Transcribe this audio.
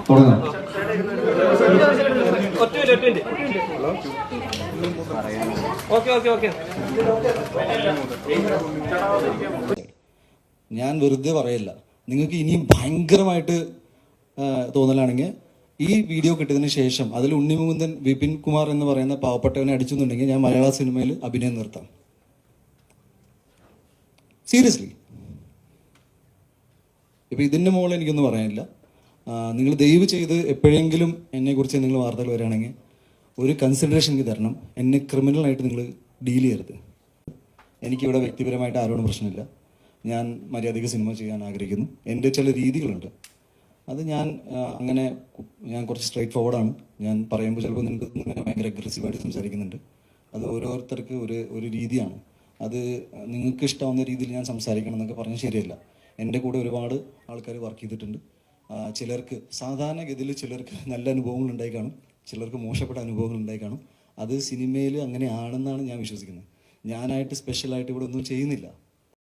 തുടങ്ങാം. ഞാൻ വെറുതെ പറയല്ല. നിങ്ങൾക്ക് ഇനിയും ഭയങ്കരമായിട്ട് തോന്നലാണെങ്കിൽ ഈ വീഡിയോ കിട്ടിയതിന് ശേഷം അതിൽ ഉണ്ണിമുകുന്ദൻ വിപിൻ കുമാർ എന്ന് പറയുന്ന പാവപ്പെട്ടവനെ അടിച്ചെന്നുണ്ടെങ്കിൽ ഞാൻ മലയാള സിനിമയിൽ അഭിനയം നിർത്താം. സീരിയസ്ലി. ഇപ്പം ഇതിൻ്റെ മുകളിൽ എനിക്കൊന്നും പറയാനില്ല. നിങ്ങൾ ദയവ് ചെയ്ത് എപ്പോഴെങ്കിലും എന്നെക്കുറിച്ച് നിങ്ങൾ വാർത്തകൾ വരികയാണെങ്കിൽ ഒരു കൺസിഡറേഷൻ എനിക്ക് തരണം. എന്നെ ക്രിമിനലായിട്ട് നിങ്ങൾ ഡീൽ ചെയ്യരുത്. എനിക്കിവിടെ വ്യക്തിപരമായിട്ട് ആരോടും പ്രശ്നമില്ല. ഞാൻ മര്യാദയ്ക്ക് സിനിമ ചെയ്യാൻ ആഗ്രഹിക്കുന്നു. എൻ്റെ ചില രീതികളുണ്ട്. അത് ഞാൻ കുറച്ച് സ്ട്രൈറ്റ് ഫോർവേഡാണ്. ഞാൻ പറയുമ്പോൾ ചിലപ്പോൾ നിങ്ങൾക്ക് ഭയങ്കര അഗ്രസീവായിട്ട് സംസാരിക്കുന്നുണ്ട്. അത് ഓരോരുത്തർക്ക് ഒരു രീതിയാണ്. അത് നിങ്ങൾക്ക് ഇഷ്ടമാവുന്ന രീതിയിൽ ഞാൻ സംസാരിക്കണം എന്നൊക്കെ പറഞ്ഞാൽ ശരിയല്ല. എൻ്റെ കൂടെ ഒരുപാട് ആൾക്കാർ വർക്ക് ചെയ്തിട്ടുണ്ട്. ചിലർക്ക് സാധാരണഗതിയിൽ ചിലർക്ക് നല്ല അനുഭവങ്ങൾ ഉണ്ടായി കാണും, ചിലർക്ക് മോശപ്പെട്ട അനുഭവങ്ങൾ ഉണ്ടായി കാണും. അത് സിനിമയിൽ അങ്ങനെ ആണെന്നാണ് ഞാൻ വിശ്വസിക്കുന്നത്. ഞാനായിട്ട് സ്പെഷ്യലായിട്ട് ഇവിടെ ഒന്നും ചെയ്യുന്നില്ല.